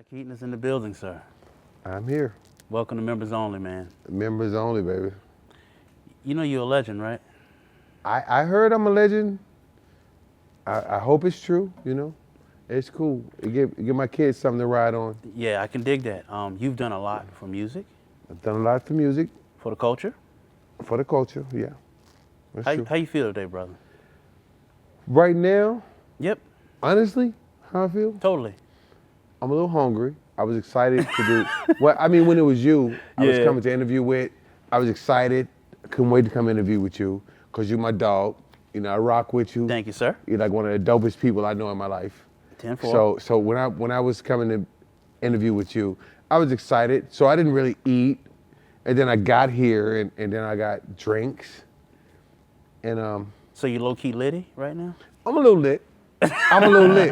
Keeton is in the building, sir. I'm here. Welcome to Members Only, man. Members only, baby. You know you're a legend, right? I heard I'm a legend. I hope it's true, you know. It's cool. It give my kids something to ride on. Yeah, I can dig that. You've done a lot for music, I've done a lot for music, for the culture. for the culture, yeah. That's true. How you feel today, brother? Right now, Yep, honestly, how I feel? totally. I'm a little hungry. I was excited to do, well, I mean, when it was you, I was Yeah. coming to interview with, I was excited. I couldn't wait to come interview with you, because you're my dog. You know, I rock with you. Thank you, sir. You're like one of the dopest people I know in my life. 10-4. So when I was coming to interview with you, I was excited. So I didn't really eat, and then I got here, and then I got drinks, and So you low-key litty right now? I'm a little lit. I'm a little lit,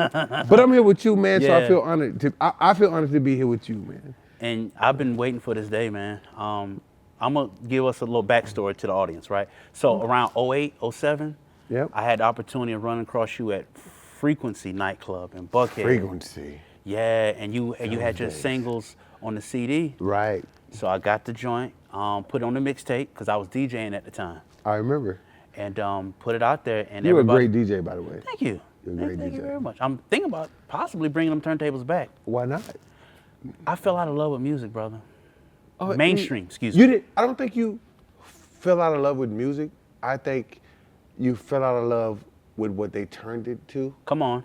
but I'm here with you, man. So I Yeah. feel honored. I feel honored to be here with you, man. And I've been waiting for this day, man. I'm gonna give us a little backstory to the audience, right? So around 08, 07, Yep. I had the opportunity of running across you at Frequency nightclub in Buckhead. Frequency, Yeah, and you had your days. singles on the CD. right? So I got the joint, put it on the mixtape because I was DJing at the time, I remember. and put it out there. And You were a everybody, great DJ, by the way. Thank you. You're a Thank, great thank you DJ. very much. I'm thinking about possibly bringing them turntables back. Why not? I fell out of love with music, brother. Oh, Mainstream, excuse You me. did. I don't think you fell out of love with music. I think you fell out of love with what they turned it to. Come on,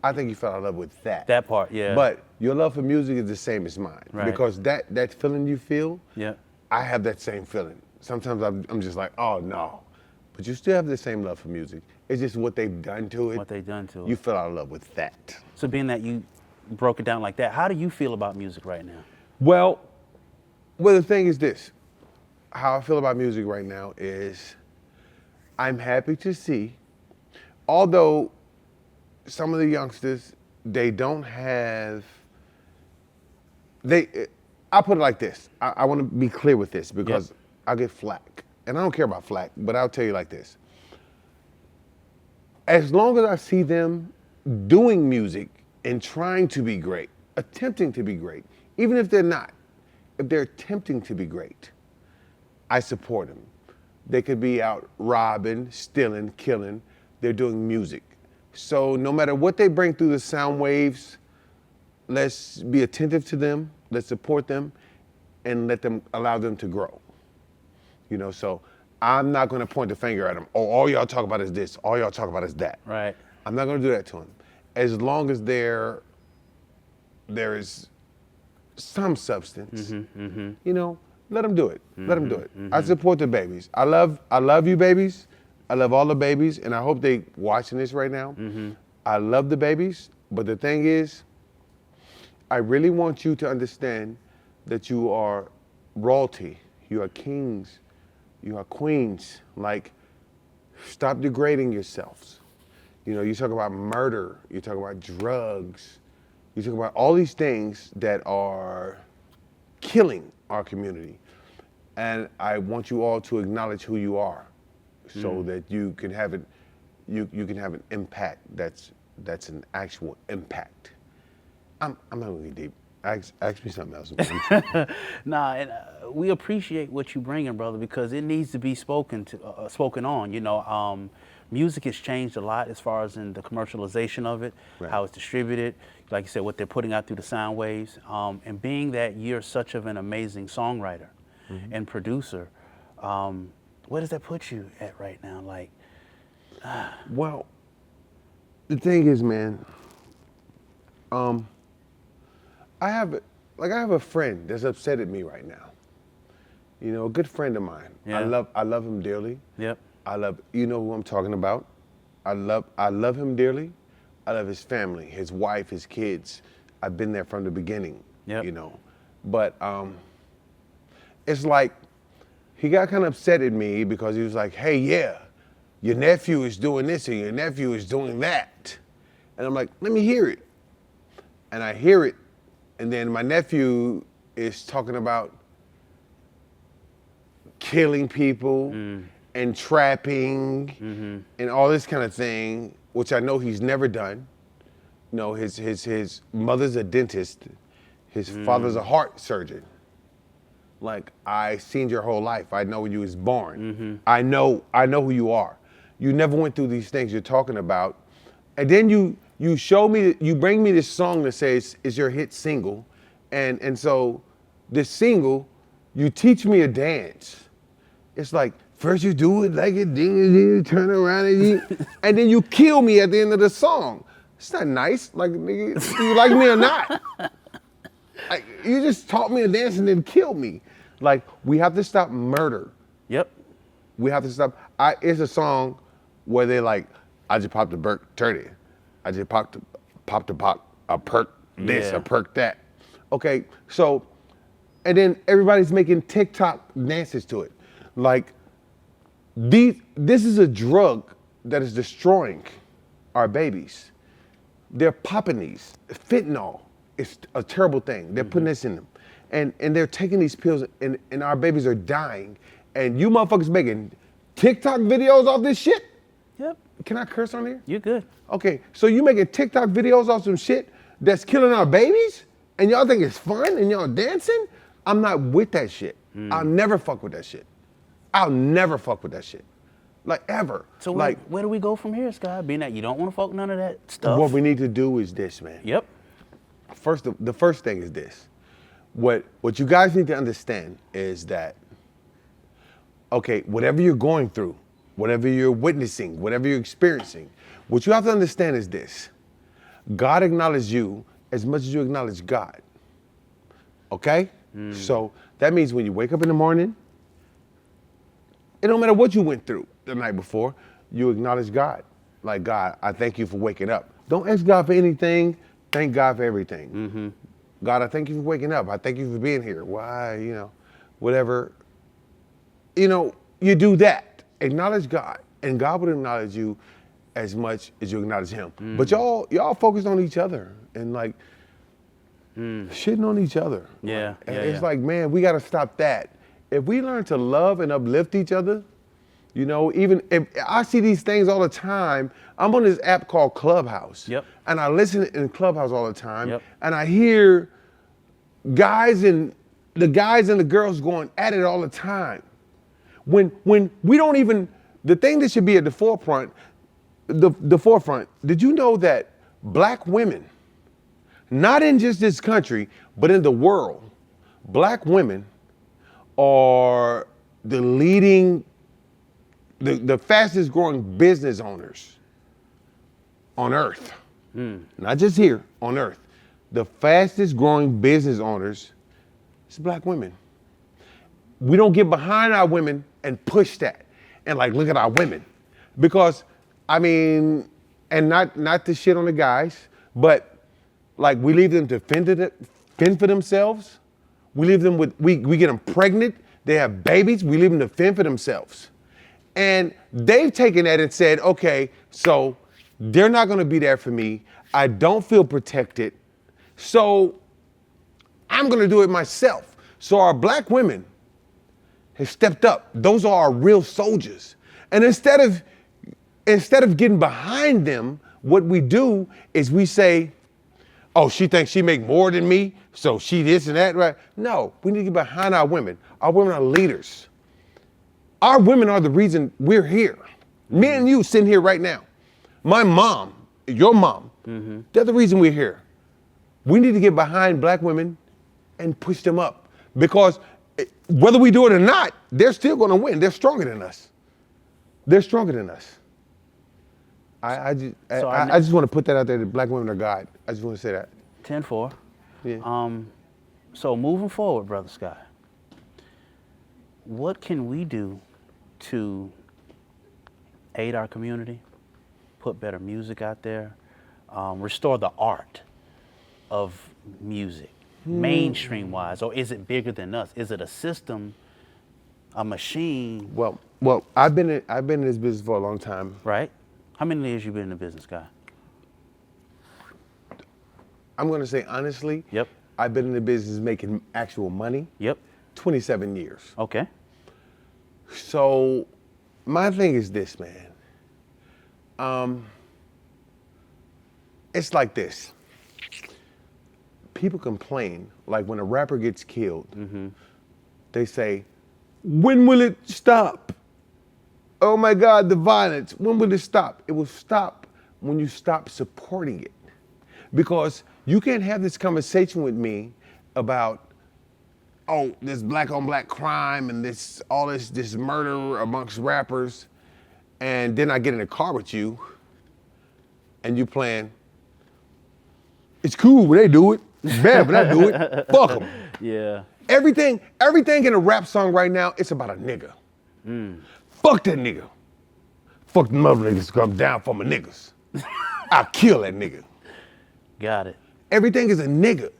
I think you fell out of love with that. that part, yeah. But your love for music is the same as mine. Right. Because that feeling you feel, Yeah. I have that same feeling. Sometimes I'm just like, oh no. But you still have the same love for music. It's just what they've done to it. What they done to it. You fell out of love with that. So being that you broke it down like that, how do you feel about music right now? Well, the thing is this. How I feel about music right now is I'm happy to see, although some of the youngsters, they don't have, I'll put it like this. I want to be clear with this because I'll get flack. And I don't care about flack, but I'll tell you like this. As long as I see them doing music and trying to be great, attempting to be great, even if they're not, if they're attempting to be great, I support them. They could be out robbing, stealing, killing. They're doing music. So no matter what they bring through the sound waves, let's be attentive to them, let's support them, and allow them to grow. You know, so I'm not gonna point the finger at them. Oh, all y'all talk about is this, all y'all talk about is that. Right. I'm not gonna do that to them. As long as there is some substance, you know, let them do it. Let them do it. I support the babies. I love you babies. I love all the babies, and I hope they watching this right now. I love the babies, but the thing is, I really want you to understand that you are royalty. You are kings. You are queens. Like, stop degrading yourselves. You know, you talk about murder. You talk about drugs. You talk about all these things that are killing our community. And I want you all to acknowledge who you are so that you can have it, you can have an impact that's an actual impact. I'm not gonna get deep. Ask me something else. Nah, and we appreciate what you bringing, brother, because it needs to be spoken on. You know, music has changed a lot as far as in the commercialization of it, Right. how it's distributed. Like you said, what they're putting out through the sound waves. And being that you're such of an amazing songwriter and producer, where does that put you at right now? Like, Well, the thing is, man, I have a friend that's upset at me right now. You know, a good friend of mine. Yeah. I love him dearly. yep, You know who I'm talking about. I love him dearly. I love his family, his wife, his kids. I've been there from the beginning. Yep. You know, but it's like he got kind of upset at me because he was like, "Hey, yeah, your nephew is doing this and your nephew is doing that," and I'm like, "Let me hear it," and I hear it, and then my nephew is talking about killing people and trapping and all this kind of thing, which I know he's never done. You know, his mother's a dentist, His father's a heart surgeon. Like, I seen your whole life. I know when you was born. I know who you are. You never went through these things you're talking about. And then you show me, you bring me this song that says is your hit single. And so this single, you teach me a dance. It's like, first you do it like a ding, turn around and then you kill me at the end of the song. It's not nice. Like, nigga, do you like me or not? Like, you just taught me a dance and then killed me. Like, we have to stop murder. Yep. We have to stop. It's a song where they're like, I just popped a Burke 30. I just popped a perk this, a perk that. Okay, so, and then everybody's making TikTok dances to it. Like, this is a drug that is destroying our babies. They're popping these. Fentanyl is a terrible thing. They're putting this in them. And they're taking these pills and our babies are dying. And you motherfuckers making TikTok videos off this shit? Yep. Can I curse on here? You're good. Okay, so you making TikTok videos off some shit that's killing our babies? And y'all think it's fun and y'all dancing? I'm not with that shit. I'll never fuck with that shit. I'll never fuck with that shit. Like, ever. So like, where do we go from here, Sky? Being that you don't want to fuck none of that stuff. what we need to do is this, man. Yep. The first thing is this. What you guys need to understand is that, okay, whatever you're going through, whatever you're witnessing, whatever you're experiencing, what you have to understand is this. God acknowledges you as much as you acknowledge God. Okay? So that means when you wake up in the morning, it don't matter what you went through the night before, you acknowledge God. Like, God, I thank you for waking up. Don't ask God for anything. Thank God for everything. God, I thank you for waking up. I thank you for being here. Why, whatever. You do that. Acknowledge God. And God would acknowledge you as much as you acknowledge him. But y'all focused on each other and like shitting on each other. Yeah. It's like, man, we got to stop that. If we learn to love and uplift each other, even if I see these things all the time, I'm on this app called Clubhouse. Yep. And I listen in Clubhouse all the time. Yep. And I hear the guys and the girls going at it all the time. When we don't even, the thing that should be at the forefront, did you know that black women, not in just this country, but in the world, black women are the leading, the fastest growing business owners on earth. Not just here, on earth. The fastest growing business owners is black women. We don't get behind our women and push that and like, look at our women. Because, and not to shit on the guys, but like we leave them to fend for themselves. We leave them we get them pregnant, they have babies, we leave them to fend for themselves. And they've taken that and said, okay, so they're not gonna be there for me. I don't feel protected. So I'm gonna do it myself. So our black women have stepped up. Those are our real soldiers. And instead of getting behind them, what we do is we say, oh, she thinks she make more than me, so she this and that, right? No, we need to get behind our women. Our women are leaders. Our women are the reason we're here. Me and you sitting here right now. My mom, your mom, they're the reason we're here. We need to get behind black women and push them up. Because whether we do it or not, they're still gonna win. They're stronger than us. They're stronger than us. I just want to put that out there that black women are God. I just want to say that. 10-4. Yeah. So moving forward, Brother Sky, what can we do to aid our community, put better music out there, restore the art of music, mainstream wise, or is it bigger than us? Is it a system, a machine? Well, I've been in this business for a long time. Right. How many years you been in the business, Guy? I'm gonna say honestly. Yep. I've been in the business making actual money. Yep. 27 years. Okay. So, my thing is this, man. It's like this. people complain, like when a rapper gets killed, they say, when will it stop? Oh my God, the violence, when will it stop? It will stop when you stop supporting it. Because you can't have this conversation with me about, oh, this black on black crime and this murder amongst rappers, and then I get in a car with you and you playing, it's cool when they do it, it's bad when I do it, fuck them. Yeah. Everything in a rap song right now, it's about a nigga. Fuck that nigga. Fuck the mother niggas come down for my niggas. I'll kill that nigga. Got it. Everything is a nigga.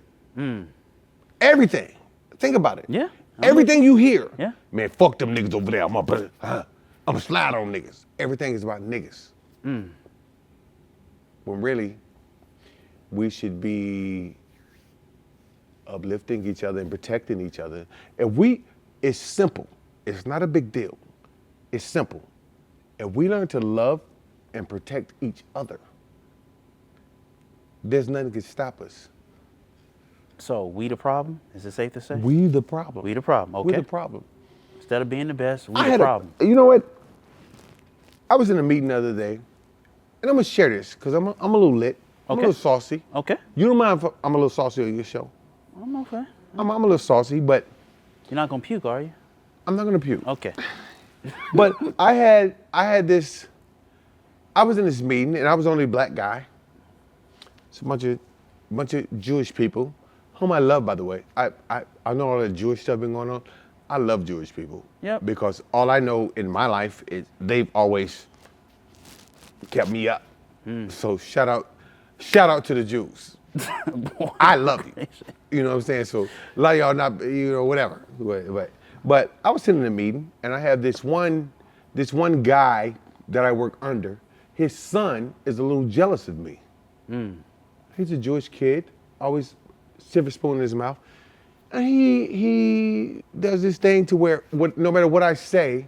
Everything. Think about it. Yeah. Everything you hear. Yeah. Man, fuck them niggas over there. I'm gonna slide on niggas. Everything is about niggas. When really, we should be uplifting each other and protecting each other. It's simple. It's not a big deal. It's simple. If we learn to love and protect each other, there's nothing can stop us. So we the problem? Is it safe to say? We the problem. We the problem. Okay. We the problem. Instead of being the best, we the problem. You know what? I was in a meeting the other day, and I'm gonna share this because I'm a little lit. I'm a little saucy. Okay. You don't mind if I'm a little saucy on your show? I'm okay. I'm a little saucy, but You're not gonna puke, are you? I'm not gonna puke. Okay. But I had this. I was in this meeting, and I was the only black guy. It's a bunch of Jewish people, whom I love, by the way. I know all the Jewish stuff been going on. I love Jewish people. Yep. Because all I know in my life is they've always kept me up. So shout out to the Jews. I love you. You know what I'm saying? So a lot of y'all not, whatever. But I was sitting in a meeting, and I have this one guy that I work under. His son is a little jealous of me. He's a Jewish kid, always silver spoon in his mouth. And he does this thing to where no matter what I say,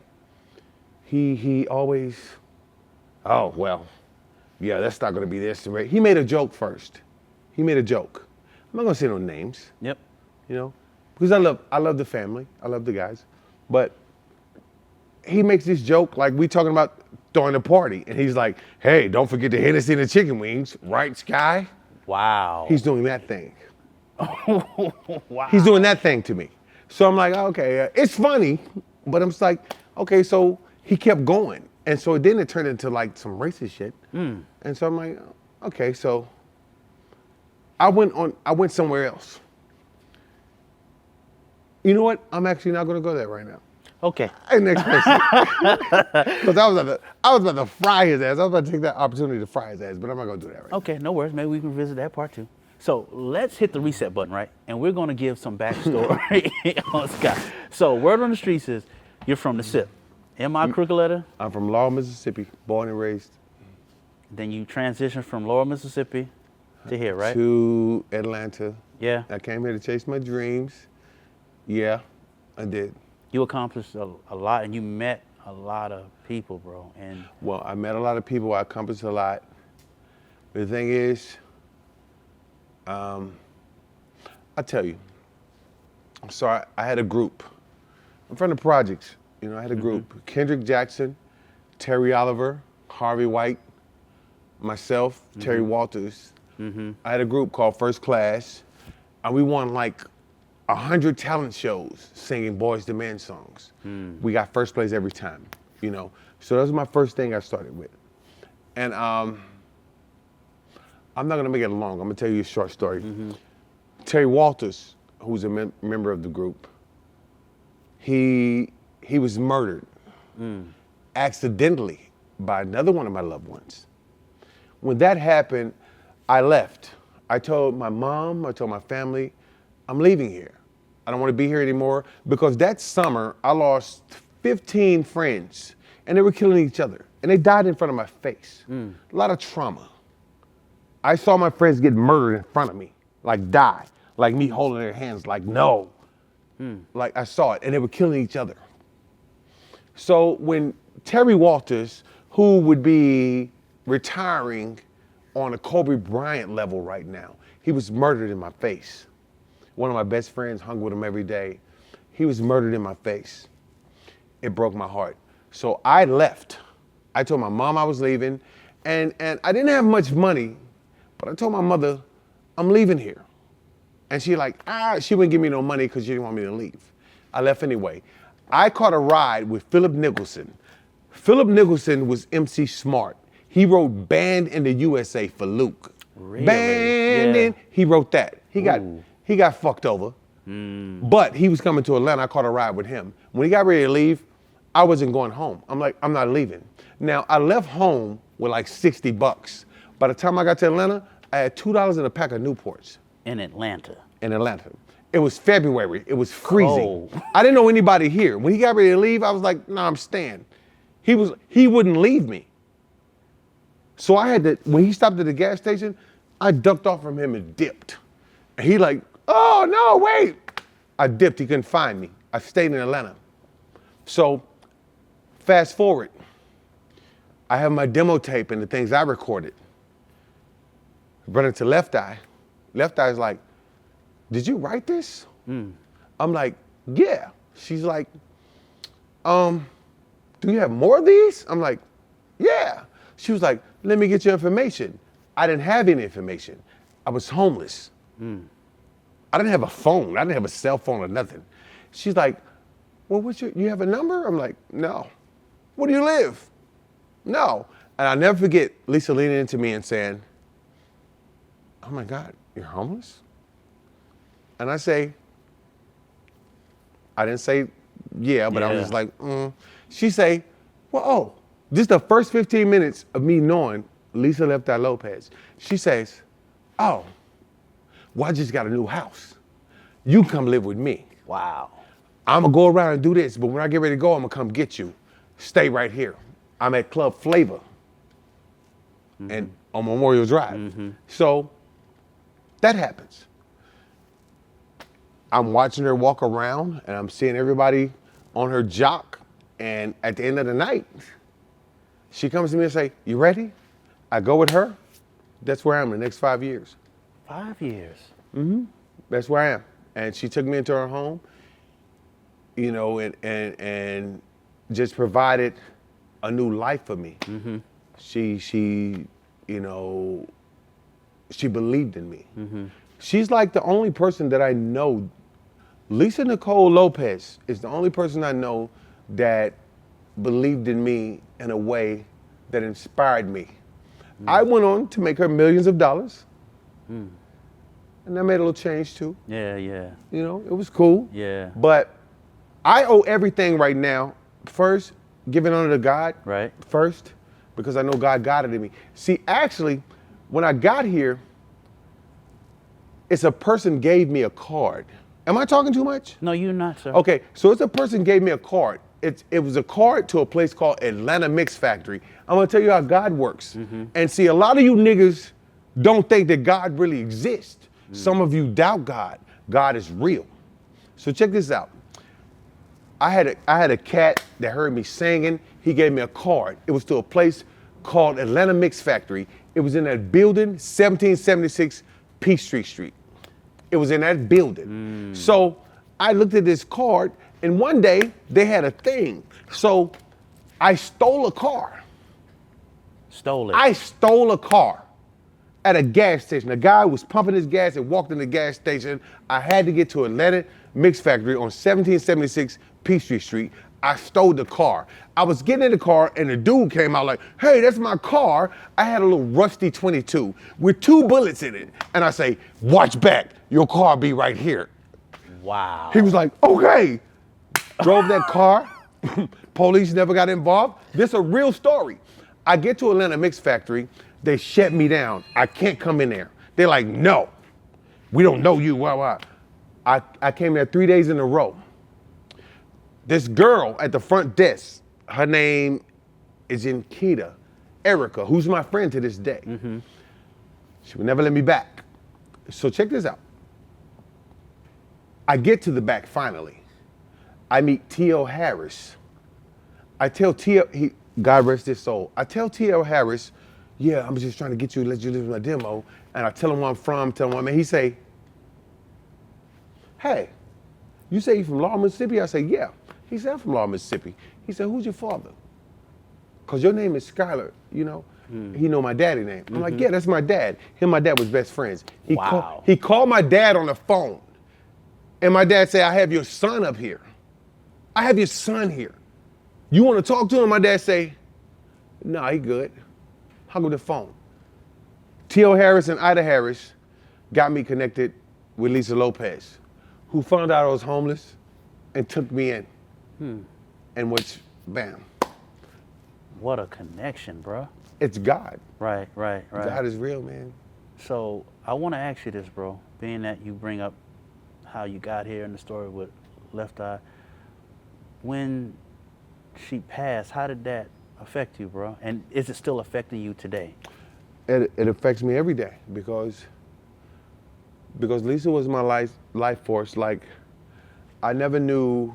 he always, oh, well, yeah, that's not gonna be this. He made a joke first. He made a joke. I'm not gonna say no names. Yep. Because I love the family, I love the guys. But he makes this joke like we talking about throwing a party. And he's like, hey, don't forget the Hennessy and the chicken wings, right, Sky? Wow. He's doing that thing. Wow. He's doing that thing to me. So I'm like, okay, it's funny, but I'm just like, okay, so he kept going. And so then it turned into like some racist shit. And so I'm like, okay, so I went somewhere else. You know what? I'm actually not gonna go there right now. Okay. Hey, next person. Because I was about to fry his ass. I was about to take that opportunity to fry his ass, but I'm not gonna do that right now. Okay, no worries. Maybe we can visit that part too. So let's hit the reset button, right? And we're gonna give some backstory on Scott. So word on the streets is you're from the SIP. Am I crooked letter? I'm from Laurel, Mississippi, born and raised. Then you transitioned from Laurel, Mississippi to here, right? To Atlanta. Yeah. I came here to chase my dreams. Yeah, I did. You accomplished a lot, and you met a lot of people, bro. And Well, I met a lot of people. I accomplished a lot. But the thing is, I tell you. So I had a group. I'm from the projects. I had a group. Kendrick Jackson, Terry Oliver, Harvey White, myself, Terry Walters. I had a group called First Class, and we won like 100 talent shows singing Boys to Men songs. We got first place every time, So that was my first thing I started with. And I'm not gonna make it long. I'm gonna tell you a short story. Terry Walters, who's a member of the group, he was murdered accidentally by another one of my loved ones. When that happened, I left. I told my mom, I told my family, I'm leaving here. I don't want to be here anymore because that summer I lost 15 friends and they were killing each other and they died in front of my face. A lot of trauma. I saw my friends get murdered in front of me, like die, like me holding their hands, like no. Like I saw it and they were killing each other. So when Terry Walters, who would be retiring on a Kobe Bryant level right now. He was murdered in my face. One of my best friends hung with him every day. He was murdered in my face. It broke my heart. So I left. I told my mom I was leaving, and I didn't have much money, but I told my mother, I'm leaving here. And she she wouldn't give me no money because she didn't want me to leave. I left anyway. I caught a ride with Philip Nicholson. Philip Nicholson was MC Smart. He wrote Band in the USA for Luke. Really? Band in, he wrote that. He got fucked over. But he was coming to Atlanta. I caught a ride with him. When he got ready to leave, I wasn't going home. I'm like, I'm not leaving. Now, I left home with like $60. By the time I got to Atlanta, I had $2 in a pack of Newports. In Atlanta. In Atlanta. It was February. It was freezing. Cold. I didn't know anybody here. When he got ready to leave, I was like, nah, I'm staying. He wouldn't leave me. So I had to, when he stopped at the gas station, I ducked off from him and dipped. And he like, oh no, wait. I dipped, he couldn't find me. I stayed in Atlanta. So fast forward, I have my demo tape and the things I recorded. Run into Left Eye. Left Eye's like, did you write this? I'm like, yeah. She's like, do you have more of these? I'm like, yeah. She was like, let me get your information. I didn't have any information. I was homeless. I didn't have a phone. I didn't have a cell phone or nothing. She's like, well, you have a number? I'm like, no. Where do you live? No. And I'll never forget Lisa leaning into me and saying, oh my God, you're homeless? And I say, I didn't say yeah, but I was just like, She say, well, this is the first 15 minutes of me knowing Lisa Left Eye Lopez. She says, oh, well, I just got a new house. You come live with me. Wow. I'm gonna go around and do this, but when I get ready to go, I'm gonna come get you. Stay right here. I'm at Club Flavor and on Memorial Drive. So that happens. I'm watching her walk around and I'm seeing everybody on her jock. And at the end of the night, she comes to me and say, you ready? I go with her. That's where I am in the next 5 years. 5 years. That's where I am. And she took me into her home, you know, and just provided a new life for me. She you know, she believed in me. She's like the only person that I know. Lisa Nicole Lopez is the only person I know that believed in me in a way that inspired me. I went on to make her millions of dollars. And I made a little change too. Yeah. You know, it was cool. Yeah. But I owe everything right now, first, giving honor to God. Right. First, because I know God guided me. See, actually, when I got here, it's a person gave me a card. Am I talking too much? No, you're not, sir. Okay, so it's a person gave me a card. It was a card to a place called Atlanta Mix Factory. I'm gonna tell you how God works. And see, a lot of you niggas don't think that God really exists. Some of you doubt God. God is real. So check this out. I had a cat that heard me singing. He gave me a card. It was to a place called Atlanta Mix Factory. It was in that building, 1776 Peachtree Street. It was in that building. So I looked at this card, and one day they had a thing. So I stole a car. Stole it. I stole a car at a gas station. A guy was pumping his gas and walked in the gas station. I had to get to Atlanta Mix Factory on 1776 Peachtree Street. I stole the car. I was getting in the car and the dude came out like, hey, that's my car. I had a little rusty 22 with 2 bullets in it. And I say, watch back, your car be right here. Wow. He was like, okay. Drove that car. Police never got involved. This is a real story. I get to Atlanta Mix Factory. They shut me down. I can't come in there. They're like, no, we don't know you. Why? I came there 3 days in a row. This girl at the front desk, her name is Keeton, Erica, who's my friend to this day. She would never let me back. So check this out. I get to the back finally. I meet T.L. Harris. I tell T.L., God rest his soul. I tell T.L. Harris, yeah, I'm just trying to get you, let you listen to my demo. And I tell him where I'm from, tell him where I'm at. He say, hey, you say you from Laurel, Mississippi? I say, yeah. He said, I'm from Laurel, Mississippi. He said, who's your father? Because your name is Skylar, you know? He know my daddy name. I'm like, yeah, that's my dad. Him and my dad was best friends. Wow. He called my dad on the phone. And my dad said, I have your son up here. I have your son here. You want to talk to him? My dad say, no, he good. Hung up the phone. T.O. Harris and Ida Harris got me connected with Lisa Lopez, who found out I was homeless and took me in. And which, bam. What a connection, bro. It's God. Right. God is real, man. So I want to ask you this, bro. Being that you bring up how you got here in the story with Left Eye, when she passed, how did that affect you, bro? And is it still affecting you today? It affects me every day because Lisa was my life force. Like, I never knew.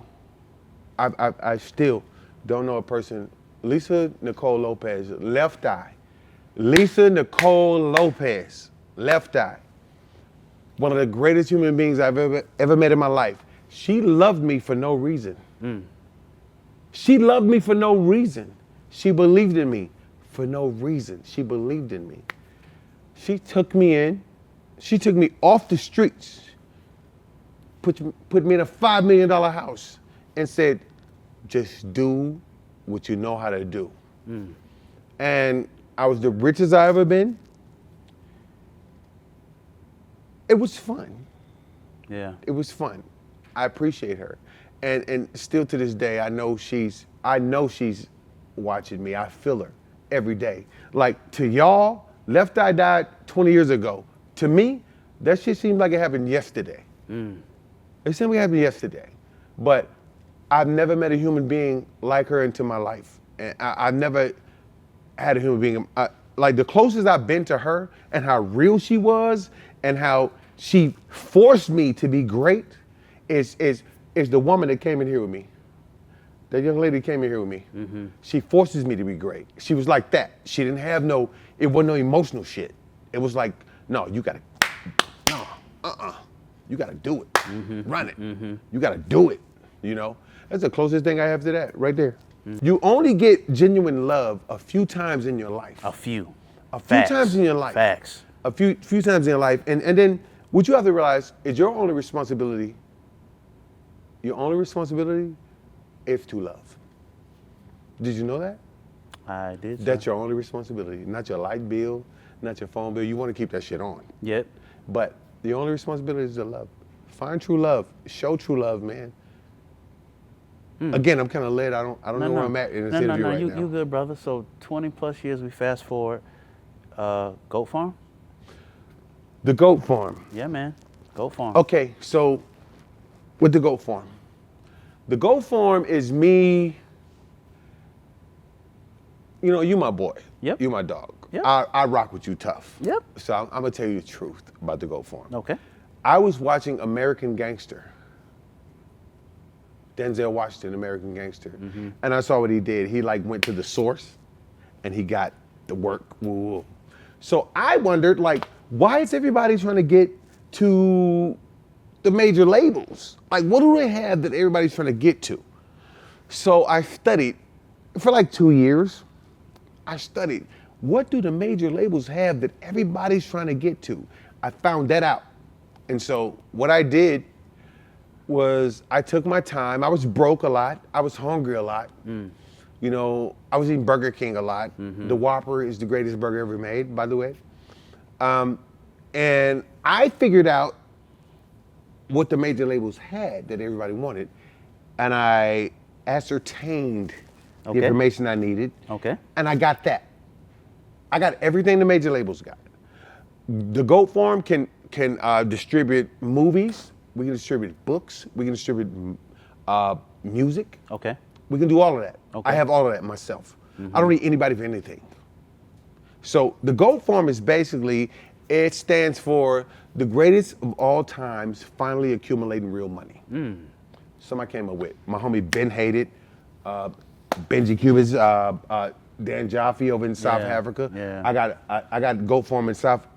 I still don't know a person. Lisa Nicole Lopez, Left Eye. Lisa Nicole Lopez, Left Eye. One of the greatest human beings I've ever met in my life. She loved me for no reason. She loved me for no reason. She believed in me for no reason. She believed in me. She took me in. She took me off the streets, put me in a $5 million house and said, just do what you know how to do. And I was the richest I ever been. It was fun. Yeah. It was fun. I appreciate her. And still to this day, I know she's watching me. I feel her every day. Like, to y'all, Left Eye died 20 years ago. To me, that shit seemed like it happened yesterday. It seemed like it happened yesterday. But I've never met a human being like her into my life. And I've never had a human being, like, the closest I've been to her and how real she was and how she forced me to be great is the woman that came in here with me. That young lady came in here with me. She forces me to be great. She was like that. She didn't have it wasn't no emotional shit. It was like, no, you gotta, you gotta do it. Run it. You gotta do it, you know? That's the closest thing I have to that, right there. You only get genuine love a few times in your life. A few. A few times in your life. Facts. A few times in your life. And then what you have to realize is your only responsibility is to love. Did you know that? I did. That's your only responsibility, not your light bill, not your phone bill. You want to keep that shit on. Yep. But the only responsibility is to love. Find true love. Show true love, man. Again, I'm kind of late. I don't know where I'm at in this interview right now. You good, brother. So 20 plus years, we fast forward. Goat farm? The goat farm. Yeah, man. Goat farm. Okay, so with the goat farm. The goat farm is me. You know, you my boy. Yep. You my dog. Yep. I rock with you tough. Yep. So I'm gonna tell you the truth about the goat farm. Okay. I was watching American Gangster. Denzel Washington, American Gangster. And I saw what he did. He like went to the source and he got the work. Woo. So I wondered, like, why is everybody trying to get to the major labels? Like, what do they have that everybody's trying to get to? So I studied for like 2 years. I studied, what do the major labels have that everybody's trying to get to? I found that out. And so what I did was I took my time. I was broke a lot. I was hungry a lot. You know, I was eating Burger King a lot. The Whopper is the greatest burger ever made, by the way. And I figured out what the major labels had that everybody wanted. And I ascertained the information I needed. Okay. And I got that. I got everything the major labels got. The Goat Farm can distribute movies. We can distribute books. We can distribute music. Okay. We can do all of that. Okay. I have all of that myself. I don't need anybody for anything. So the Goat Farm is basically, it stands for the greatest of all times finally accumulating real money. Somebody came up with. My homie Ben Hated, Benji Cubans, Dan Jaffe over in South Yeah, Africa. yeah. I got Goat Farm in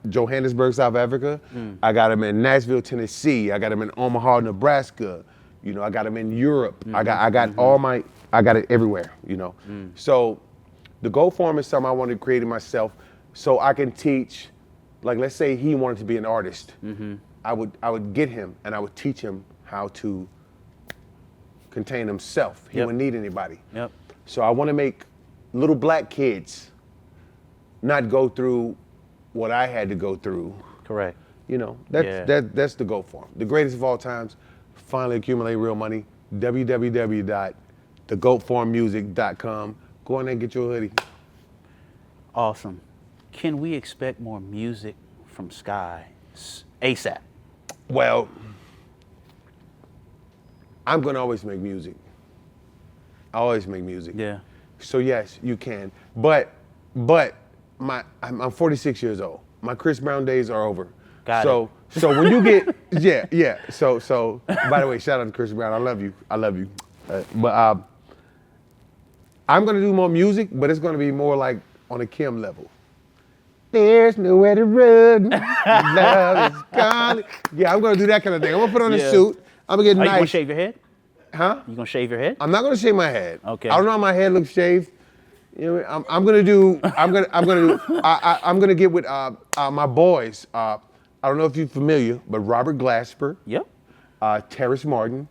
Johannesburg, South Africa. I got him in Nashville, Tennessee. I got him in Omaha, Nebraska. You know, I got him in Europe. I got it everywhere, you know. So the Goat Farm is something I wanted to create it myself so I can teach, like let's say he wanted to be an artist. I would get him and I would teach him how to contain himself. He wouldn't need anybody. Yep. So I want to make little black kids not go through what I had to go through. Correct. You know, that's the Goat Farm. The greatest of all times, finally accumulate real money. www.thegoatfarmmusic.com. Go in there and get your hoodie. Awesome. Can we expect more music from Sky ASAP? Well, I'm gonna always make music. I always make music. Yeah. So yes, you can. But I'm 46 years old. My Chris Brown days are over. Got it. So when you get yeah. So by the way, shout out to Chris Brown. I love you. But I'm gonna do more music, but it's gonna be more like on a Kim level. There's nowhere to run. Love is calling. Yeah, I'm gonna do that kind of thing. I'm gonna put on a suit. I'm gonna get Are nice. you gonna shave your head? Huh? You gonna shave your head? I'm not gonna shave my head. Okay. I don't know how my head looks shaved. You know, I'm gonna get with my boys. I don't know if you're familiar, but Robert Glasper, Yep. Terrace Martin,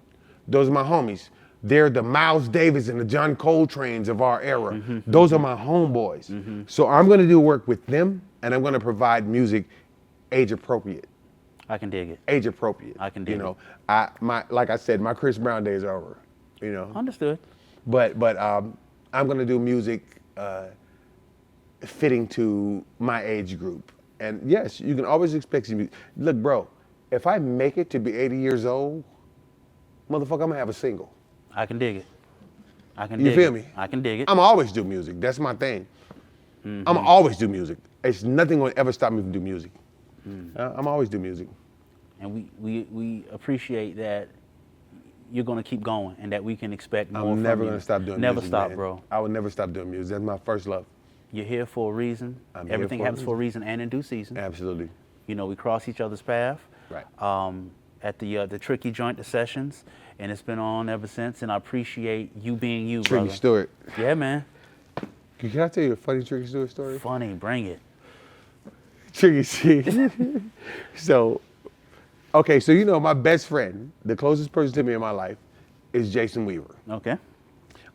those are my homies. They're the Miles Davis and the John Coltrane's of our era. Those are my homeboys. So I'm gonna do work with them, and I'm gonna provide music age appropriate. I can dig it. Age appropriate. I can dig it. Like I said, my Chris Brown days are over. You know. Understood. But I'm gonna do music fitting to my age group. And yes, you can always expect some music. Look, bro, if I make it to be 80 years old, motherfucker, I'm gonna have a single. I can dig it. I can You dig feel it. me? I can dig it. I'm always do music. That's my thing. I'm always do music. It's nothing will ever stop me from do music. I'm always do music. And we appreciate that you're gonna keep going and that we can expect more from you. I'm never gonna stop doing Never music. stop, man. bro. I would never stop doing music. That's my first love. You're here for a reason. I'm here Everything for a happens for a reason and in due season. Absolutely. You know, we cross each other's path. Right. At the Tricky Joint, the sessions, and it's been on ever since. And I appreciate you being you, Tricky brother. Stewart. Yeah, man. Can I tell you a funny Tricky Stewart story? Funny, bring it. Tricky, see. So you know my best friend, the closest person to me in my life, is Jason Weaver. Okay.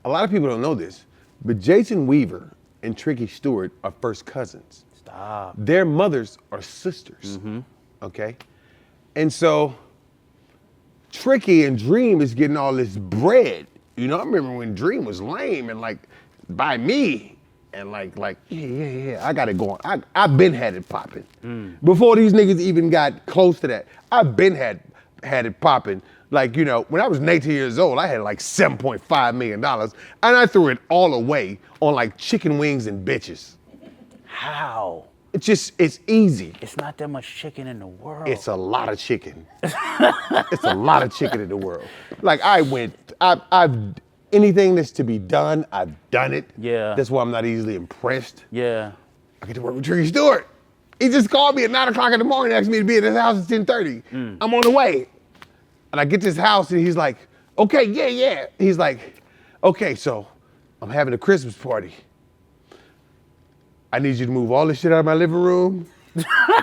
A lot of people don't know this, but Jason Weaver and Tricky Stewart are first cousins. Stop. Their mothers are sisters. Okay? And so Tricky and Dream is getting all this bread. You know, I remember when Dream was lame and like by me and like yeah, I got it going. I've been had it popping. Before these niggas even got close to that, I've been had it popping. Like, you know, when I was 18 years old, I had like $7.5 million and I threw it all away on like chicken wings and bitches. How? It's easy. It's not that much chicken in the world. It's a lot of chicken. It's a lot of chicken in the world. Like I've anything that's to be done, I've done it. Yeah. That's why I'm not easily impressed. Yeah. I get to work with Tricky Stewart. He just called me at 9 o'clock in the morning, asked me to be at his house at 10:30. I'm on the way. And I get to his house and he's like, okay, yeah. He's like, okay, so I'm having a Christmas party. I need you to move all this shit out of my living room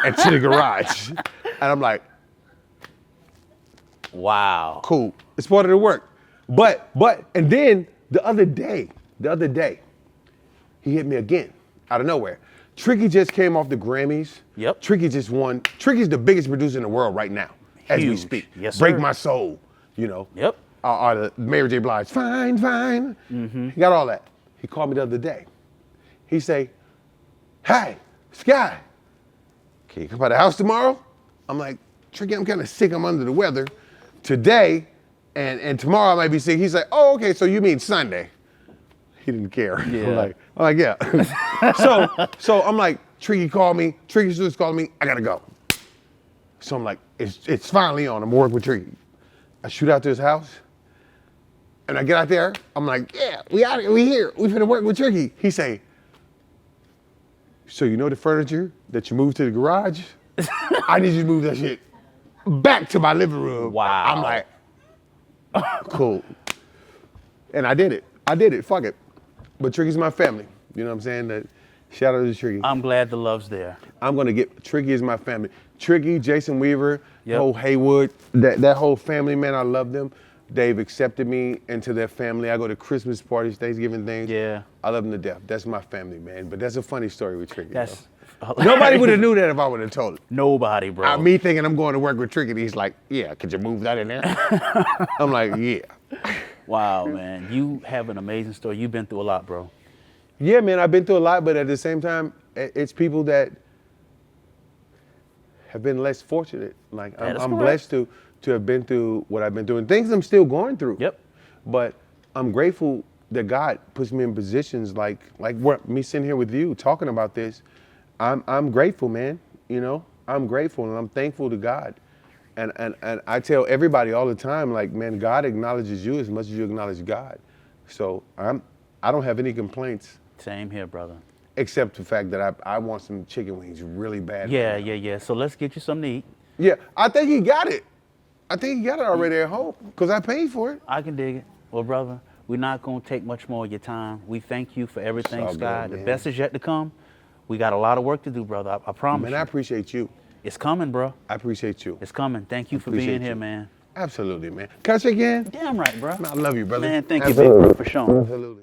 and to the garage. And I'm like, Wow. cool. It's part of the work. But, and then the other day, he hit me again out of nowhere. Tricky just came off the Grammys. Yep. Tricky just won. Tricky's the biggest producer in the world right now, as we Huge. speak. Yes, Break sir. My Soul, you know. Yep. Or the Mary J. Blige, fine. He got all that. He called me the other day. He say, hey, Sky, can you come by the house tomorrow? I'm like, Tricky, I'm kind of sick. I'm under the weather today, and tomorrow I might be sick. He's like, oh, okay, so you mean Sunday? He didn't care. Yeah. I'm like, yeah. so I'm like, Tricky called me. Tricky Stewart's calling me. I gotta go. So I'm like, it's finally on. I'm working with Tricky. I shoot out to his house, and I get out there. I'm like, yeah, we out here. We here. We finna work with Tricky. He say, so you know the furniture that you moved to the garage? I need you to move that shit back to my living room. Wow. I'm like, cool. And I did it, fuck it. But Tricky's my family, you know what I'm saying? Shout out to Tricky. I'm glad the love's there. I'm gonna get, Tricky is my family. Tricky, Jason Weaver, Yep. whole Haywood, that whole family, man, I love them. They've accepted me into their family. I go to Christmas parties, Thanksgiving things. Yeah. I love them to death. That's my family, man. But that's a funny story with Tricky. That's Nobody would have knew that if I would have told it. Nobody, bro. Me thinking I'm going to work with Tricky, and he's like, yeah, could you move that in there? I'm like, yeah. Wow, man. You have an amazing story. You've been through a lot, bro. Yeah, man, I've been through a lot, but at the same time, it's people that have been less fortunate. Like, That is I'm correct. blessed to have been through what I've been doing. Things I'm still going through. Yep. But I'm grateful that God puts me in positions like me sitting here with you talking about this. I'm grateful, man. You know, I'm grateful and I'm thankful to God. And I tell everybody all the time, like, man, God acknowledges you as much as you acknowledge God. So I don't have any complaints. Same here, brother. Except the fact that I want some chicken wings really bad. Yeah. So let's get you something to eat. Yeah, I think he got it. I think he got it already at home because I paid for it. I can dig it. Well, brother, we're not going to take much more of your time. We thank you for everything, It's all Sky. good, The man. best is yet to come. We got a lot of work to do, brother. I promise Man, you. I appreciate you. It's coming, bro. I appreciate you. It's coming. Thank you for Appreciate being here, you. man. Absolutely, man. Can I shake your hand? Damn right, bro. I love you, brother. Man, thank you, Absolutely. big bro, for sure. Absolutely.